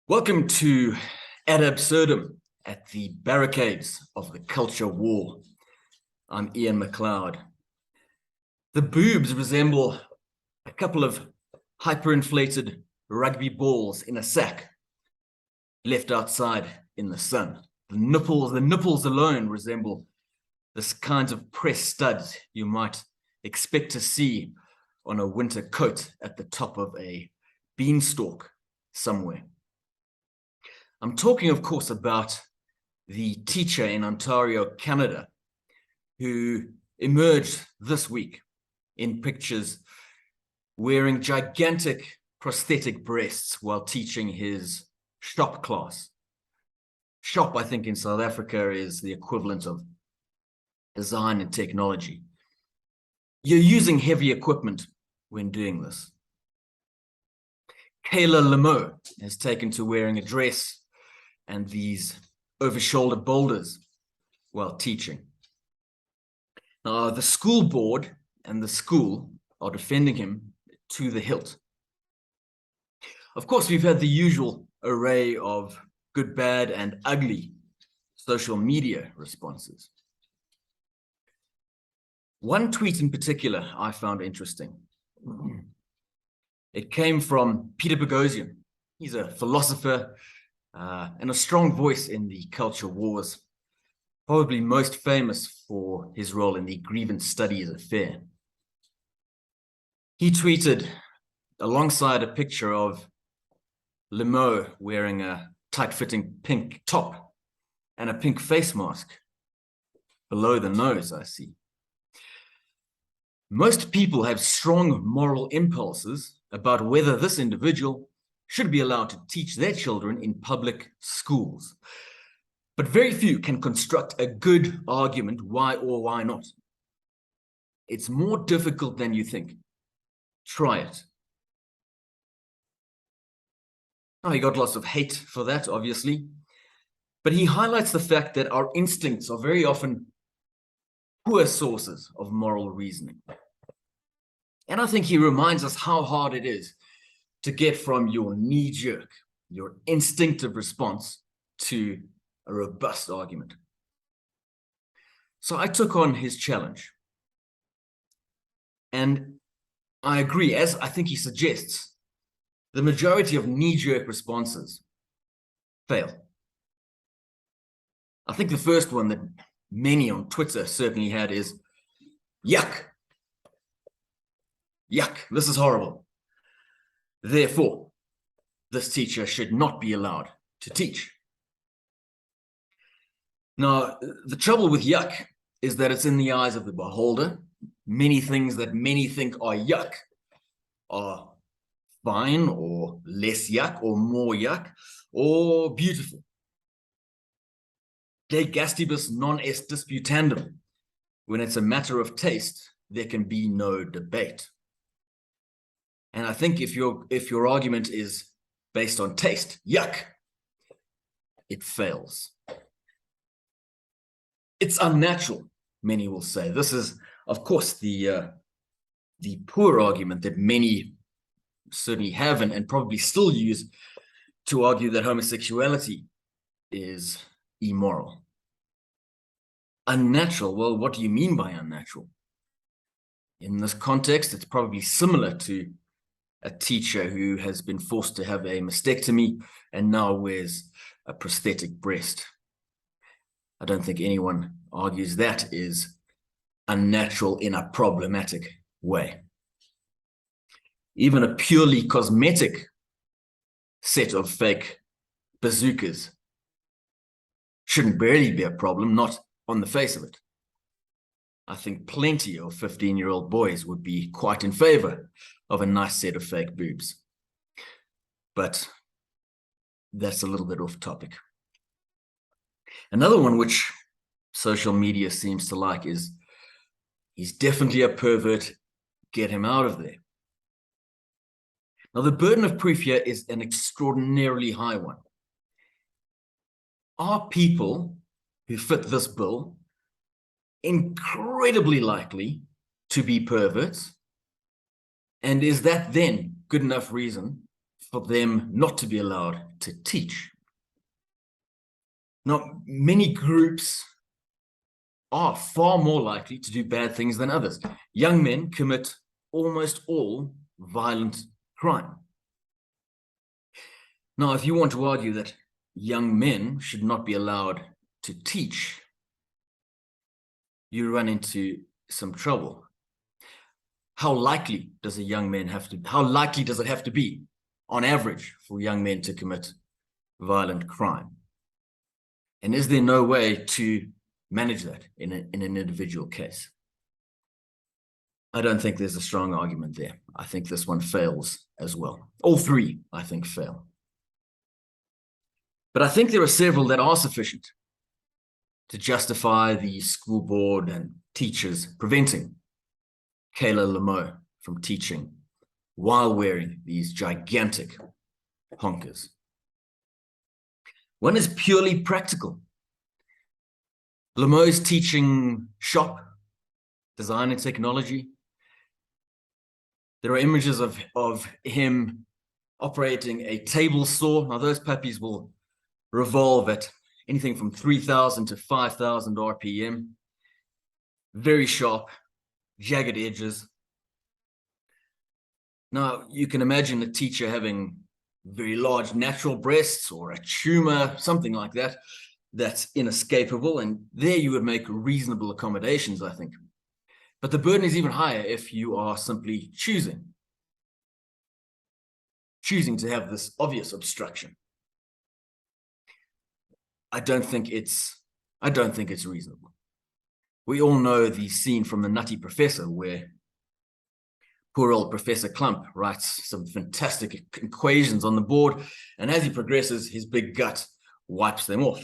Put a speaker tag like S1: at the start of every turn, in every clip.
S1: Welcome to Absurdum at the barricades of the culture war. I'm Ian McLeod. The boobs resemble a couple of hyper-inflated rugby balls in a sack left outside in the sun. The nipples alone resemble this kind of pressed studs you might expect to see on a winter coat at the top of a beanstalk somewhere. I'm talking, of course, about the teacher in Ontario, Canada, who emerged this week in pictures wearing gigantic prosthetic breasts while teaching his shop class. Shop, I think, in South Africa is the equivalent of design and technology. You're using heavy equipment when doing this. Kayla Lemieux has taken to wearing a dress and these over-shoulder boulders while teaching. Now, the school board and the school are defending him to the hilt. Of course, we've had the usual array of good, bad, and ugly social media responses. One tweet in particular I found interesting. It came from Peter Boghossian. He's a philosopher and a strong voice in the culture wars, probably most famous for his role in the grievance studies affair. He tweeted alongside a picture of Lemieux wearing a tight-fitting pink top and a pink face mask below the nose, I see. Most people have strong moral impulses about whether this individual should be allowed to teach their children in public schools. But very few can construct a good argument why or why not. It's more difficult than you think. Try it. Oh, he got lots of hate for that, obviously. But he highlights the fact that our instincts are very often poor sources of moral reasoning. And I think he reminds us how hard it is to get from your knee-jerk, your instinctive response to a robust argument. So I took on his challenge. And I agree, as I think he suggests, the majority of knee-jerk responses fail. I think the first one that many on Twitter certainly had is, yuck. Yuck, this is horrible. Therefore, this teacher should not be allowed to teach. Now, the trouble with yuck is that it's in the eyes of the beholder. Many things that many think are yuck are fine or less yuck or more yuck or beautiful. De gastibus non est disputandum. When it's a matter of taste, there can be no debate. And I think if your argument is based on taste, yuck, it fails. It's unnatural, many will say. This is, of course, the poor argument that many certainly have and probably still use to argue that homosexuality is immoral. Unnatural, well, what do you mean by unnatural? In this context, it's probably similar to a teacher who has been forced to have a mastectomy and now wears a prosthetic breast. I don't think anyone argues that is unnatural in a problematic way. Even a purely cosmetic set of fake bazookas shouldn't barely be a problem, not on the face of it. I think plenty of 15-year-old boys would be quite in favor of a nice set of fake boobs. But that's a little bit off topic. Another one which social media seems to like is, he's definitely a pervert, get him out of there. Now, the burden of proof here is an extraordinarily high one. Are people who fit this bill incredibly likely to be perverts? And is that then good enough reason for them not to be allowed to teach. Now, many groups are far more likely to do bad things than others. Young men commit almost all violent crime. Now, if you want to argue that young men should not be allowed to teach, you run into some trouble. How likely does it have to be, on average, for young men to commit violent crime? And is there no way to manage that in an individual case? I don't think there's a strong argument there. I think this one fails as well. All three, I think, fail. But I think there are several that are sufficient to justify the school board and teachers preventing Kayla Lemieux from teaching while wearing these gigantic honkers. One is purely practical. Lemieux's teaching shop, design and technology. There are images of him operating a table saw. Now, those puppies will revolve at anything from 3,000 to 5,000 RPM. Very sharp, jagged edges. Now, you can imagine a teacher having very large natural breasts or a tumor, something like that, that's inescapable. And there you would make reasonable accommodations, I think. But the burden is even higher if you are simply choosing to have this obvious obstruction. I don't think it's reasonable. We all know the scene from The Nutty Professor where poor old Professor Clump writes some fantastic equations on the board, and as he progresses, his big gut wipes them off.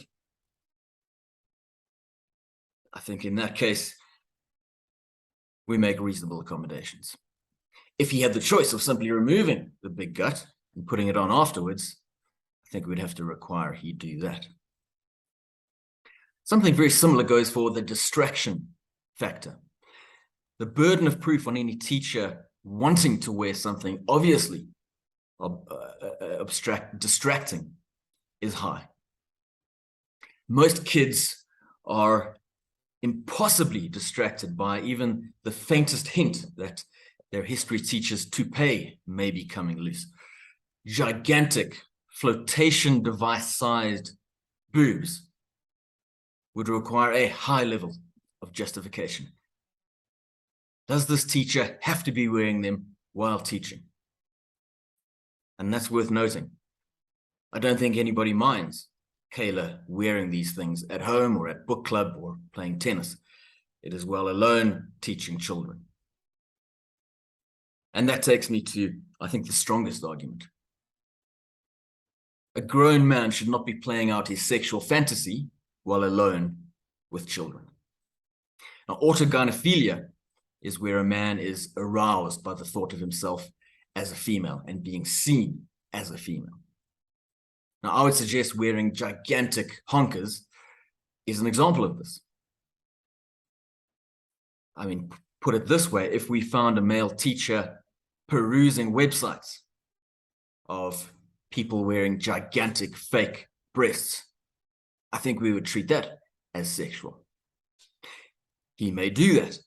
S1: I think in that case, we make reasonable accommodations. If he had the choice of simply removing the big gut and putting it on afterwards, I think we'd have to require he do that. Something very similar goes for the distraction factor. The burden of proof on any teacher wanting to wear something obviously distracting is high. Most kids are impossibly distracted by even the faintest hint that their history teacher's toupee may be coming loose. Gigantic flotation device-sized boobs would require a high level of justification. Does this teacher have to be wearing them while teaching? And that's worth noting. I don't think anybody minds Kayla wearing these things at home or at book club or playing tennis. It is while alone teaching children. And that takes me to, I think, the strongest argument. A grown man should not be playing out his sexual fantasy while alone with children. Now, autogynephilia is where a man is aroused by the thought of himself as a female and being seen as a female. Now, I would suggest wearing gigantic honkers is an example of this. I mean, put it this way, if we found a male teacher perusing websites of people wearing gigantic fake breasts, I think we would treat that as sexual. He may do that,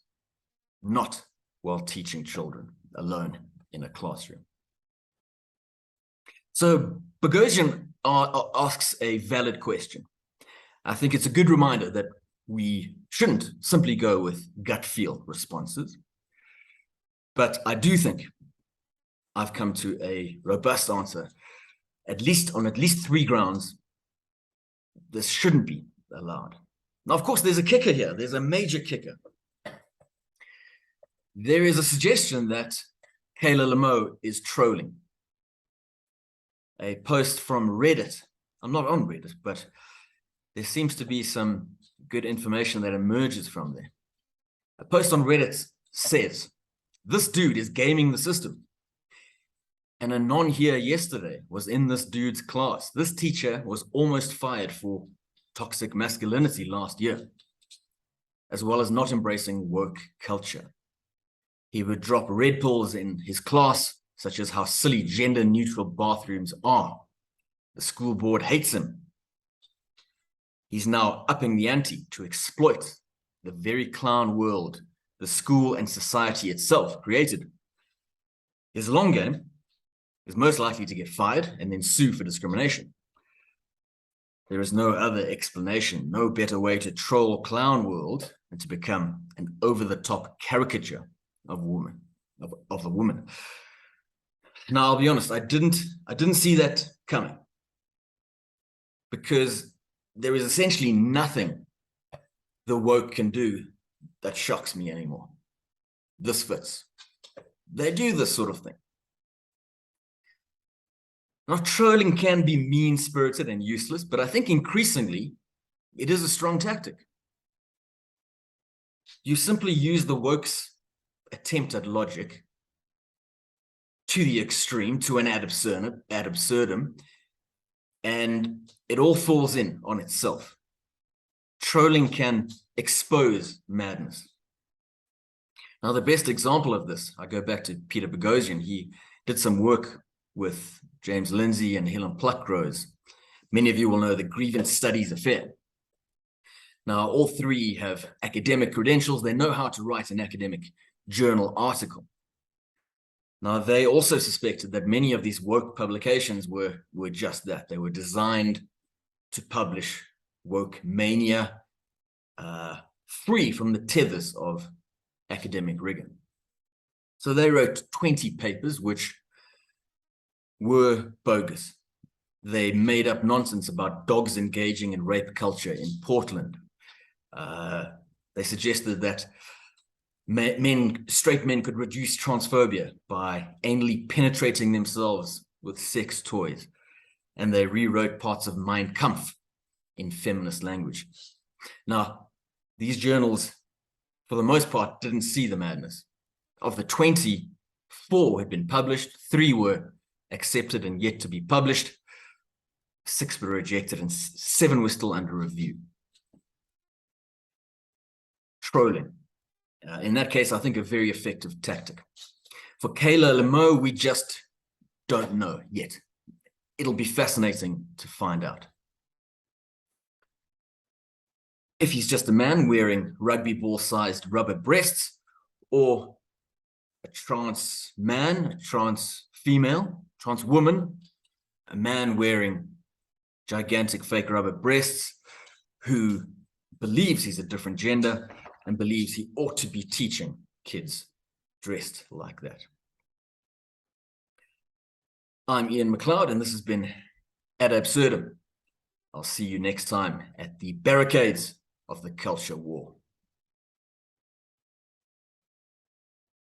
S1: not while teaching children alone in a classroom. So Bogosian asks a valid question. I think it's a good reminder that we shouldn't simply go with gut feel responses. But I do think I've come to a robust answer, on at least 3 grounds. This shouldn't be allowed. Now, of course, there's a kicker here. There's a major kicker. There is a suggestion that Kayla Lemieux is trolling. A post from Reddit. I'm not on Reddit, but there seems to be some good information that emerges from there. A post on Reddit says, "This dude is gaming the system. And a non here yesterday was in this dude's class. This teacher was almost fired for toxic masculinity last year, as well as not embracing woke culture. He would drop red pills in his class such as how silly gender-neutral bathrooms are. The school board hates him. He's now upping the ante to exploit the very clown world the school and society itself created. His long game is most likely to get fired and then sue for discrimination. There is no other explanation, no better way to troll clown world than to become an over-the-top caricature of woman, of the woman. Now, I'll be honest, I didn't see that coming, because there is essentially nothing the woke can do that shocks me anymore. This fits. They do this sort of thing. Now, trolling can be mean-spirited and useless, but I think increasingly it is a strong tactic. You simply use the woke's attempt at logic to the extreme, to an ad absurdum, and it all falls in on itself. Trolling can expose madness. Now, the best example of this, I go back to Peter Boghossian. He did some work with James Lindsay and Helen Pluckrose. Many of you will know the Grievance Studies affair. Now, all three have academic credentials. They know how to write an academic journal article. Now, they also suspected that many of these woke publications were just that. They were designed to publish woke mania, free from the tethers of academic rigor. So they wrote 20 papers, which were bogus. They made up nonsense about dogs engaging in rape culture in Portland. They suggested that straight men could reduce transphobia by anally penetrating themselves with sex toys. And they rewrote parts of Mein Kampf in feminist language. Now, these journals, for the most part, didn't see the madness. Of the 20, 4 had been published, 3 were accepted and yet to be published, 6 were rejected, and 7 were still under review. Trolling. In that case, I think a very effective tactic. For Kayla Lemieux, we just don't know yet. It'll be fascinating to find out. If he's just a man wearing rugby ball-sized rubber breasts, or a trans man, a trans female, trans woman, a man wearing gigantic fake rubber breasts who believes he's a different gender and believes he ought to be teaching kids dressed like that. I'm Ian McLeod, and this has been Ad Absurdum. I'll see you next time at the barricades of the culture war.